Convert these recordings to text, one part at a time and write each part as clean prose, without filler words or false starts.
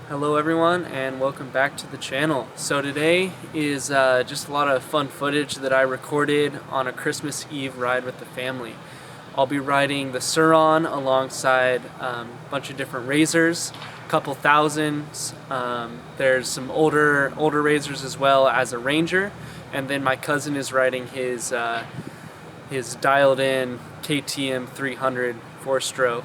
Hello everyone and welcome back to the channel. So today is just a lot of fun footage that I recorded on a Christmas Eve ride with the family. I'll be riding the Sur Ron alongside a bunch of different RZRs, a couple thousands. There's some older RZRs as well as a Ranger, and then my cousin is riding his dialed in KTM 300 4-stroke.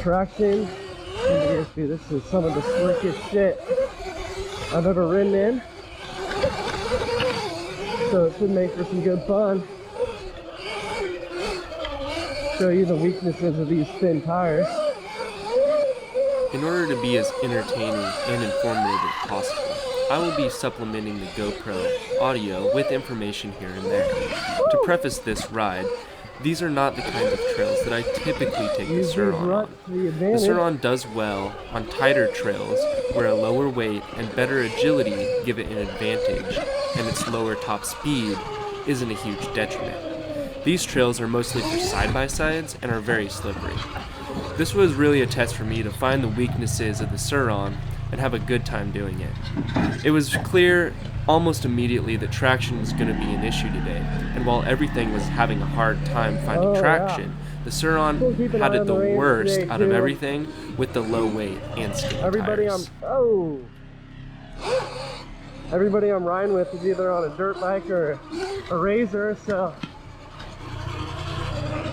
Traction. This is some of the slickest shit I've ever ridden in, so it should make for some good fun. Show you the weaknesses of these thin tires. In order to be as entertaining and informative as possible, I will be supplementing the GoPro audio with information here and there. To preface this ride, these are not the kinds of trails that I typically take the Sur Ron on. The Sur Ron does well on tighter trails where a lower weight and better agility give it an advantage, and its lower top speed isn't a huge detriment. These trails are mostly for side-by-sides and are very slippery. This was really a test for me to find the weaknesses of the Sur Ron and have a good time doing it. It was clear almost immediately that traction was going to be an issue today, and while everything was having a hard time finding traction, the Sur Ron had it the worst out of everything with the low weight and skinny tires. Everybody I'm riding with is either on a dirt bike or a RZR, so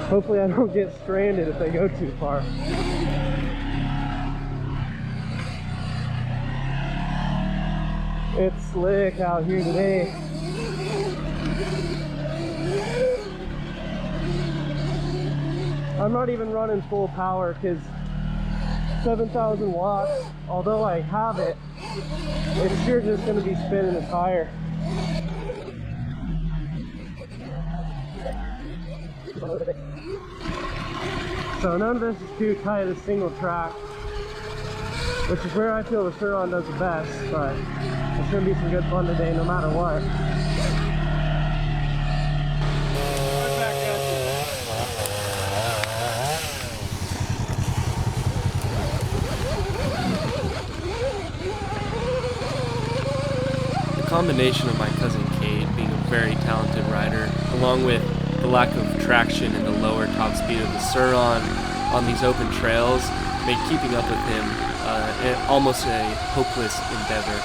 hopefully I don't get stranded if they go too far. It's slick out here today. I'm not even running full power because 7,000 watts, although I have it, it's sure just going to be spinning the tire. So none of this is too tight a single track, which is where I feel the Sur Ron does the best, but it's going to be some good fun today no matter what. The combination of my cousin Kate being a very talented rider, along with the lack of traction and the lower top speed of the Sur Ron on these open trails, made keeping up with him almost a hopeless endeavor.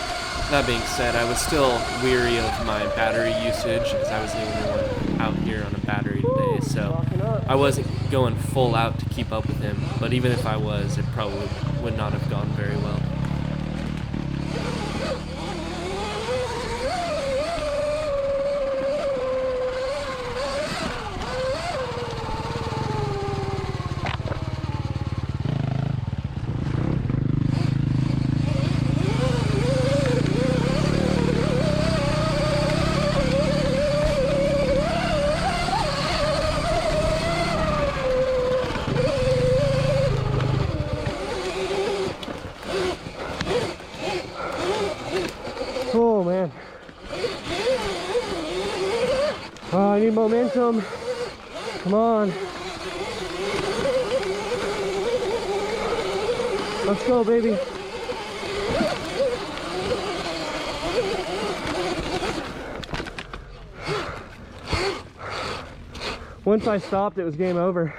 That being said, I was still weary of my battery usage as I was the only one out here on a battery today, so I wasn't going full out to keep up with him, but even if I was, it probably would not have gone very well. Oh man. Oh, I need momentum. Come on. Let's go, baby. Once I stopped, it was game over.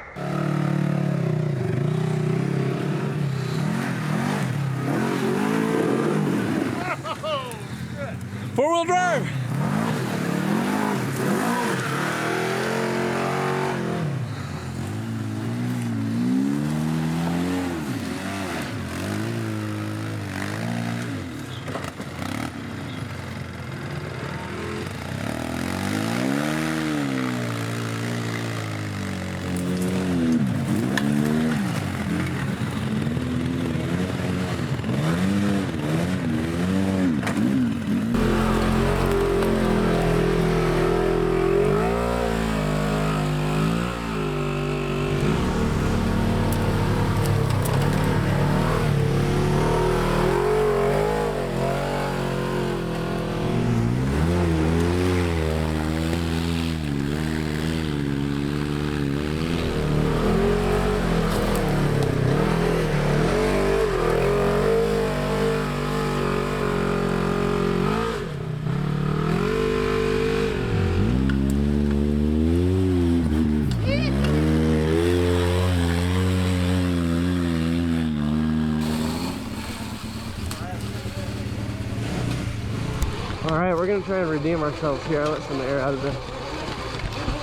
we're gonna try and redeem ourselves here. I let some air out of the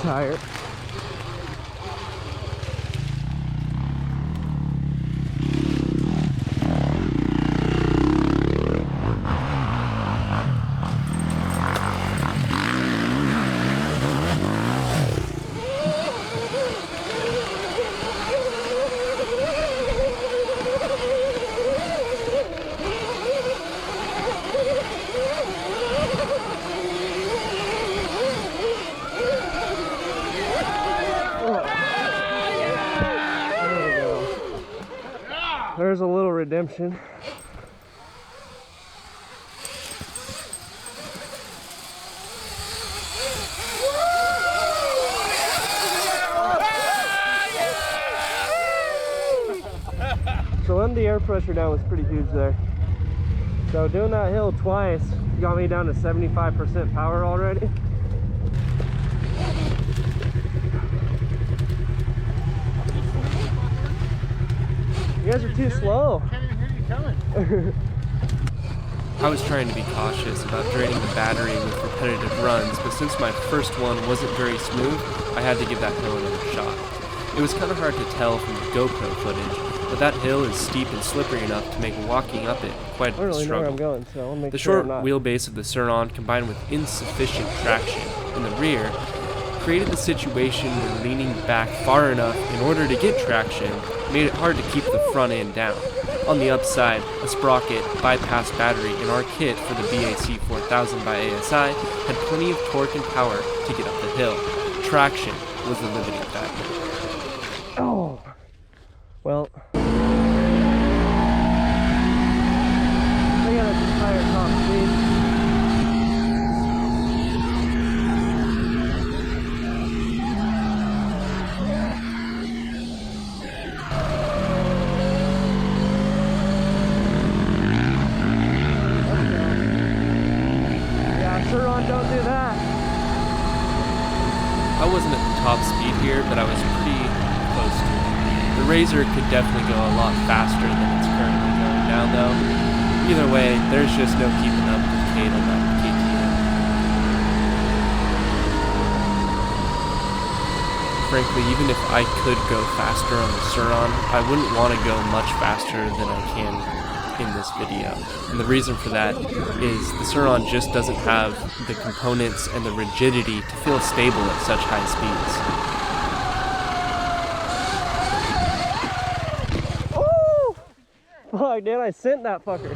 tire. There's a little redemption. So letting the air pressure down was pretty huge there. So doing that hill twice got me down to 75% power already. You guys are too slow. Can't even hear you coming. I was trying to be cautious about draining the battery with repetitive runs, but since my first one wasn't very smooth, I had to give that hill another shot. It was kind of hard to tell from the GoPro footage, but that hill is steep and slippery enough to make walking up it quite I don't a really know where struggle. I'm going, so I'll make The sure short I'm not. wheelbase of the Sur Ron combined with insufficient traction in the rear created the situation where leaning back far enough in order to get traction made it hard to keep the front end down. On the upside, a sprocket bypass battery in our kit for the BAC 4000 by ASI had plenty of torque and power to get up the hill. Traction was the limiting factor. Oh, well. I gotta just tire top speed. Sur Ron, don't do that. I wasn't at the top speed here, but I was pretty close to it. The RZR could definitely go a lot faster than it's currently going now, though. Either way, there's just no keeping up with Kate on that KTM. Frankly, even if I could go faster on the Sur Ron, I wouldn't want to go much faster than I can in this video. And the reason for that is the Sur Ron just doesn't have the components and the rigidity to feel stable at such high speeds. Oh! Fuck, dude, I sent that fucker.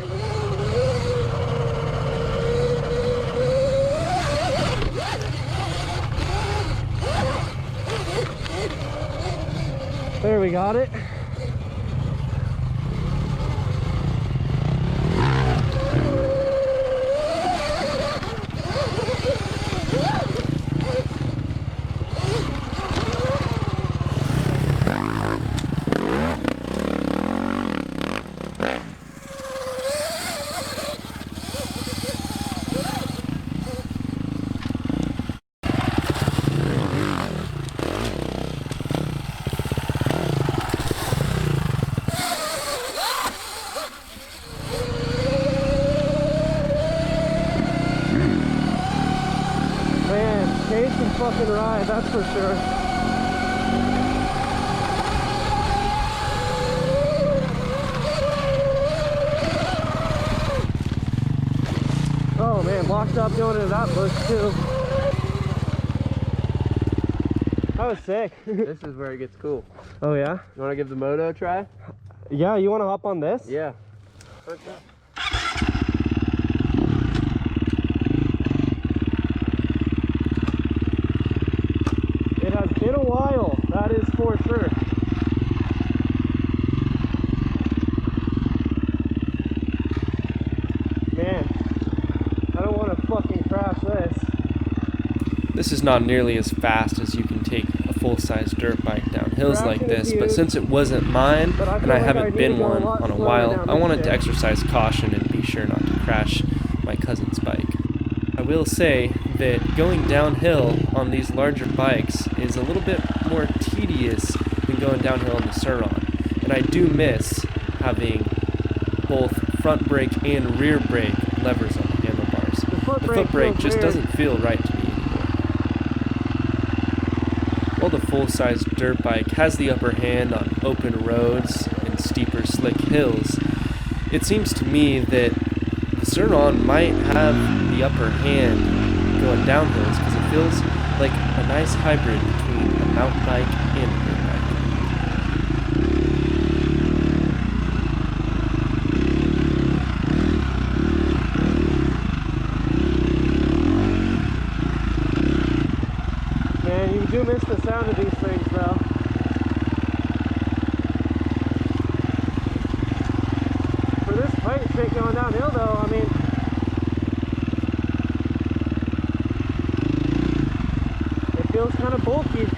There, we got it. Fucking ride, that's for sure. Oh man, locked up going into that bush too. That was sick. This is where it gets cool. Oh yeah? You want to give the moto a try? Yeah, you want to hop on this? Yeah. It has been a while, that is for sure. Man, I don't want to fucking crash this. This is not nearly as fast as you can take a full-size dirt bike down hills like this, but since it wasn't mine and I haven't been one on a while, I wanted to exercise caution and be sure not to crash my cousin's bike. I will say that going downhill on these larger bikes is a little bit more tedious than going downhill on the Sur Ron, and I do miss having both front brake and rear brake levers on the handlebars. The foot brake just doesn't feel right to me anymore. While the full-size dirt bike has the upper hand on open roads and steeper slick hills, it seems to me that the Sur Ron might have the upper hand going down hills because it feels like a nice hybrid between a mountain bike and a dirt bike. Man, you do miss the sound of these things though. For this pipe shit going downhill though, I mean, it feels kind of bulky.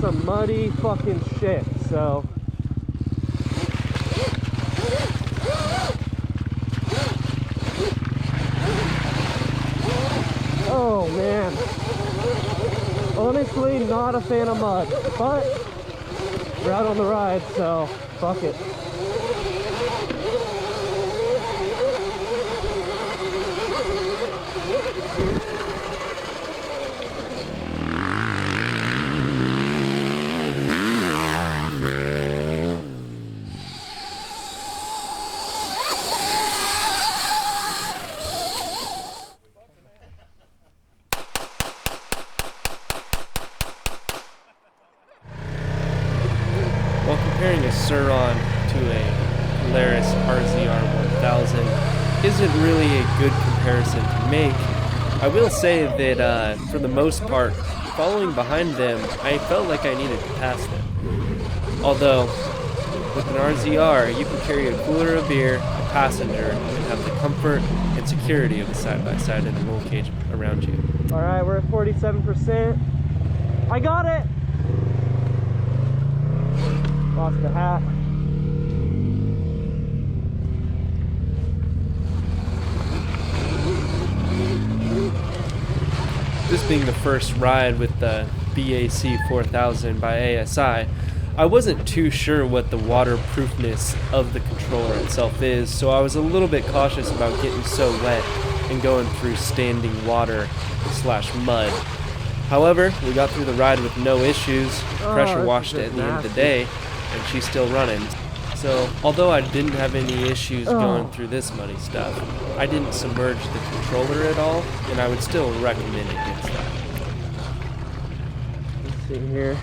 Some muddy fucking shit, so oh man, honestly not a fan of mud, but we're out on the ride, so fuck it. While comparing a Sur Ron to a Polaris RZR 1000 isn't really a good comparison to make, I will say that for the most part, following behind them, I felt like I needed to pass them. Although, with an RZR, you can carry a cooler of beer, a passenger, and have the comfort and security of a side-by-side and a roll cage around you. Alright, we're at 47%. I got it! Lost the hat. This being the first ride with the BAC 4000 by ASI, I wasn't too sure what the waterproofness of the controller itself is, so I was a little bit cautious about getting so wet and going through standing water / mud. However, we got through the ride with no issues, pressure washed it at the end of the day, and she's still running. So, although I didn't have any issues going through this muddy stuff, I didn't submerge the controller at all, and I would still recommend against that. Let's see here.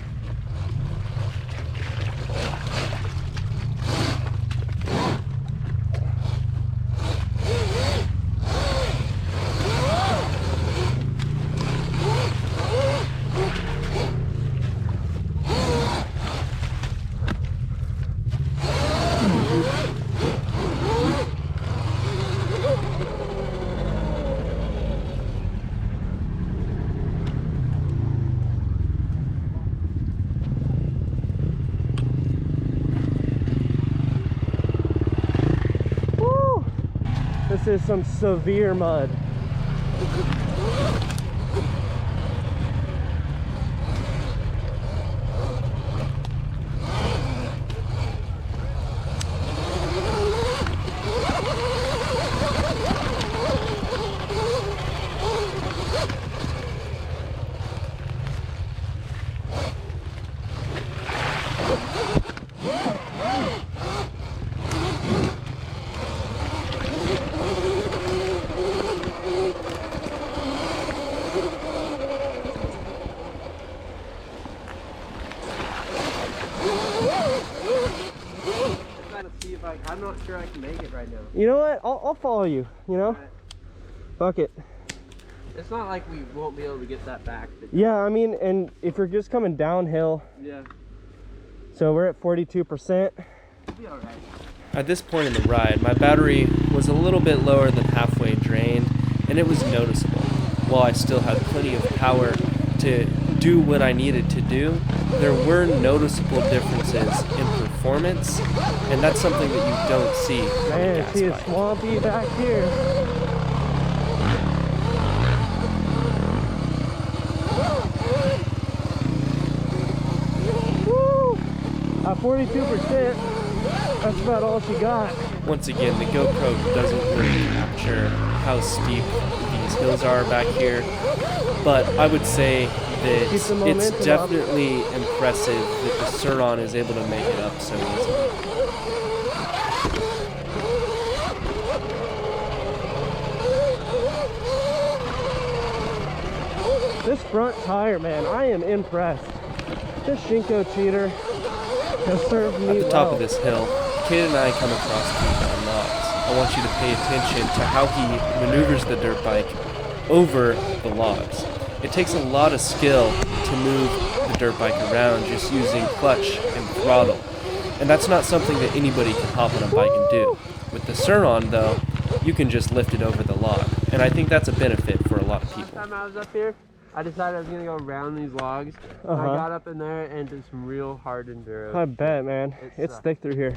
This is some severe mud. I'm not sure I can make it right now. You know what? I'll follow you, you know? Right. Fuck it. It's not like we won't be able to get that back. Yeah, I mean, and if you're just coming downhill. Yeah. So we're at 42%. It'll be alright. At this point in the ride, my battery was a little bit lower than halfway drained, and it was noticeable. While I still had plenty of power to do what I needed to do, there were noticeable differences in performance performance, and that's something that you don't see on a Man, gas see, bike. it's swampy back here. Woo! At 42%, that's about all she got. Once again, the GoPro doesn't really capture how steep these hills are back here, but I would say that Keep the momentum it's up. definitely impressive that the Sur Ron is able to make it up so easily. This front tire, man, I am impressed. This Shinko cheater has served me At the top well. of this hill, Kid and I come across 2 logs. I want you to pay attention to how he maneuvers the dirt bike over the logs. It takes a lot of skill to move the dirt bike around just using clutch and throttle. And that's not something that anybody can hop on a bike and do. With the Sur Ron, though, you can just lift it over the log. And I think that's a benefit for a lot of people. Last time I was up here, I decided I was gonna go around these logs. I got up in there and did some real hard enduro. I bet, man. It's thick through here.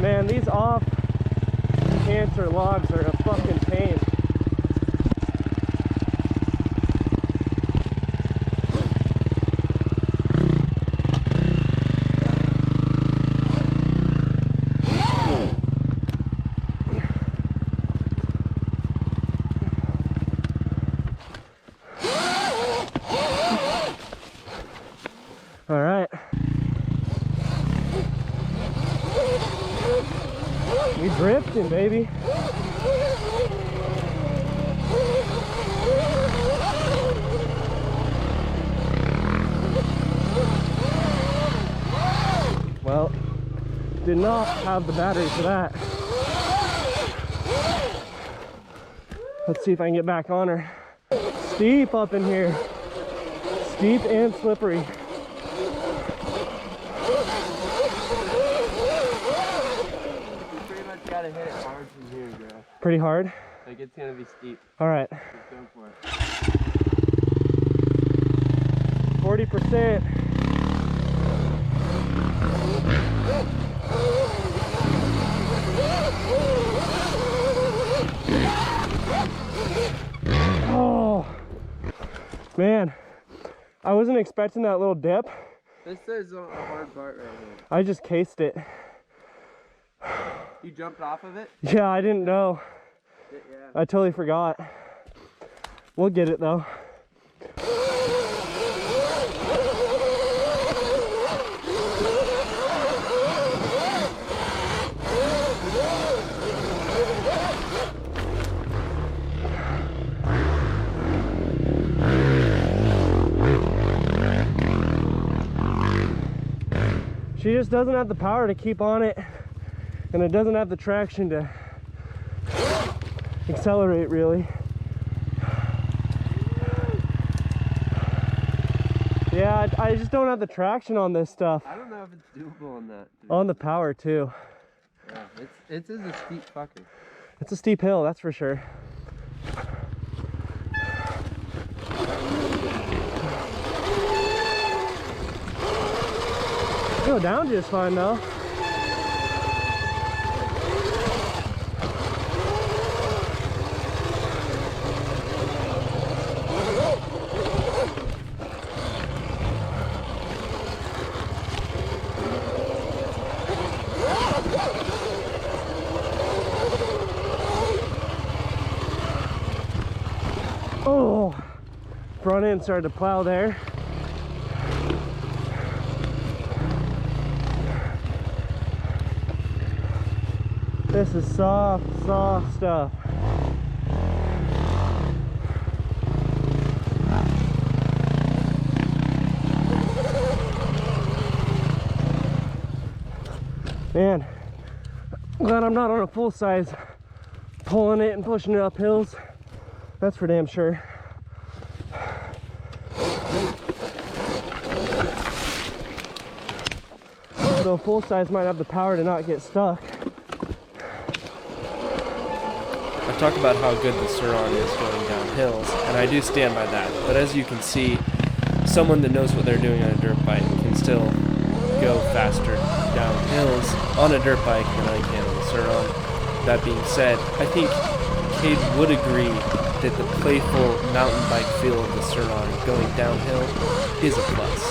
Man, these off cancer logs are a fucking pain. All right. We drifting, baby. Well, did not have the battery for that. Let's see if I can get back on her. Steep up in here. Steep and slippery. Gotta hit it hard from here, bro. Pretty hard. Like, it's gonna be steep. All right. Just go for it. 40%. Oh, man. I wasn't expecting that little dip. This is a hard part right here. I just cased it. You jumped off of it? Yeah, I didn't know. Yeah. I totally forgot. We'll get it though. She just doesn't have the power to keep on it, and it doesn't have the traction to accelerate really. Yeah, I just don't have the traction on this stuff. I don't know if it's doable on that. On the power too. Yeah, it is a steep fucker. It's a steep hill, that's for sure. Go down just fine though. Oh, front end started to plow there. This is soft stuff. Man, glad I'm not on a full size pulling it and pushing it up hills. That's for damn sure. So full size might have the power to not get stuck. I talk about how good the Sur Ron is going down hills, and I do stand by that. But as you can see, someone that knows what they're doing on a dirt bike can still go faster down hills on a dirt bike than I can on the Sur Ron. That being said, I think Cade would agree that the playful mountain bike feel of the Sur Ron going downhill is a plus.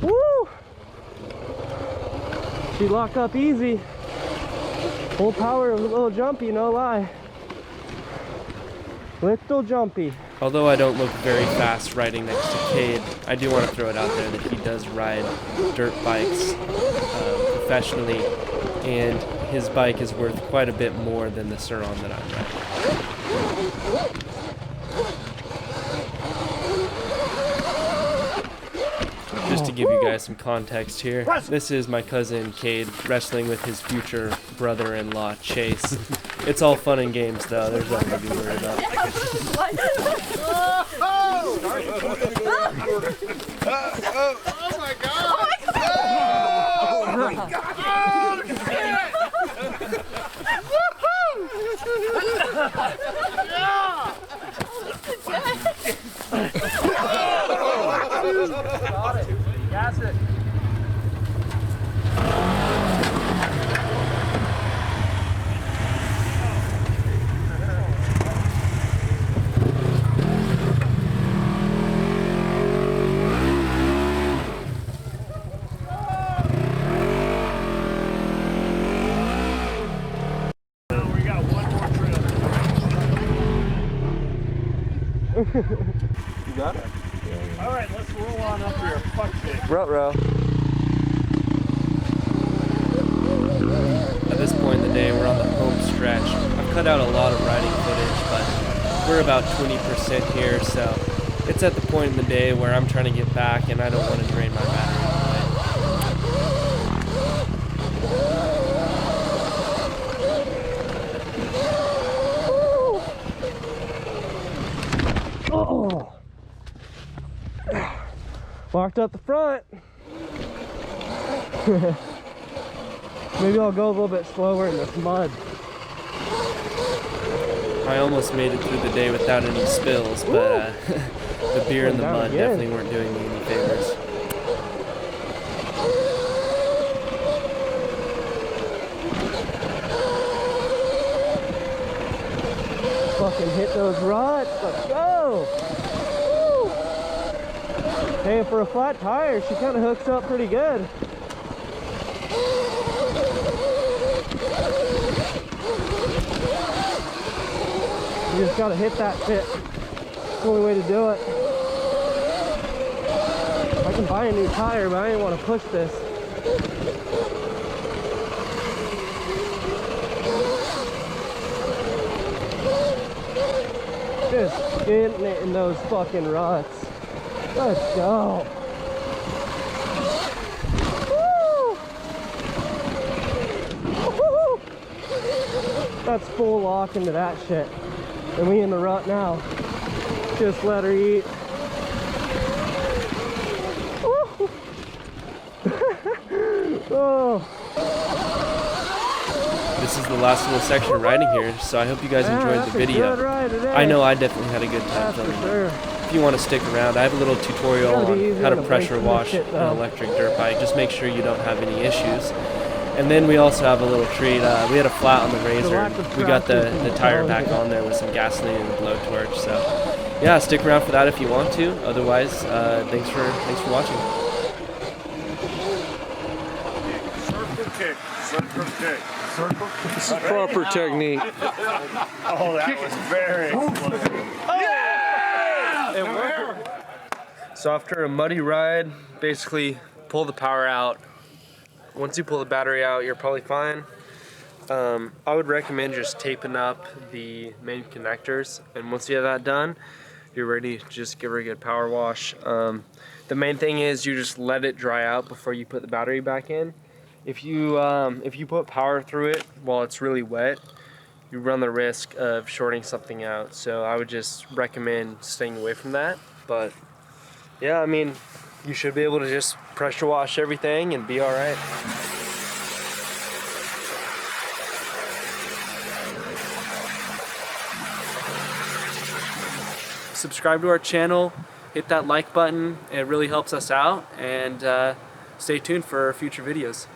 Woo! She lock up easy. Full power, a little jumpy, no lie. Little jumpy. Although I don't look very fast riding next to Cade, I do want to throw it out there that he does ride dirt bikes professionally, and his bike is worth quite a bit more than the Sur Ron that I'm riding. Just to give you guys some context here, this is my cousin Cade wrestling with his future brother-in-law Chase. It's all fun and games though, there's nothing to be worried about. Oh my god! Oh my god! Oh Got it. Gas it. We got one more trip. You got it? All right, let's roll on up here. Fuck it. Ruh-roh. At this point in the day, we're on the home stretch. I've cut out a lot of riding footage, but we're about 20% here, so it's at the point in the day where I'm trying to get back and I don't want to drain my battery all the way. Oh! Locked up the front. Maybe I'll go a little bit slower in this mud. I almost made it through the day without any spills, but the beer and the Down mud again. definitely weren't doing me any favors. Fucking hit those ruts. Let's go. Woo. Hey, for a flat tire, she kind of hooks up pretty good. You just gotta hit that shit. It's the only way to do it. I can buy a new tire, but I didn't want to push this. Just getting it in those fucking ruts. Let's go. Woo! Woo-hoo! That's full lock into that shit. And we in the rut now. Just let her eat. Woo! Oh. This is the last little section of riding here, so I hope you guys enjoyed the video. Good ride today. I know I definitely had a good time That's for filming it. sure. If you want to stick around, I have a little tutorial Gotta be on easier how to to pressure break wash this shit, an though. electric dirt bike. Just make sure you don't have any issues. And then we also have a little treat. We had a flat on the RZR. lack of We got the practice tire is back challenging. on there with some gasoline and a blowtorch. So yeah, stick around for that if you want to. Otherwise, thanks for watching. Circle kick. Circle kick. Circle kick. This is proper technique. Oh, that was very explosive. It worked. So after a muddy ride, basically pull the power out. Once you pull the battery out, you're probably fine. I would recommend just taping up the main connectors, and once you have that done, you're ready to just give her a good power wash. The main thing is you just let it dry out before you put the battery back in. If you put power through it while it's really wet, you run the risk of shorting something out. So I would just recommend staying away from that. But yeah, I mean, you should be able to just pressure wash everything and be all right. Subscribe to our channel, hit that like button, it really helps us out, and stay tuned for future videos.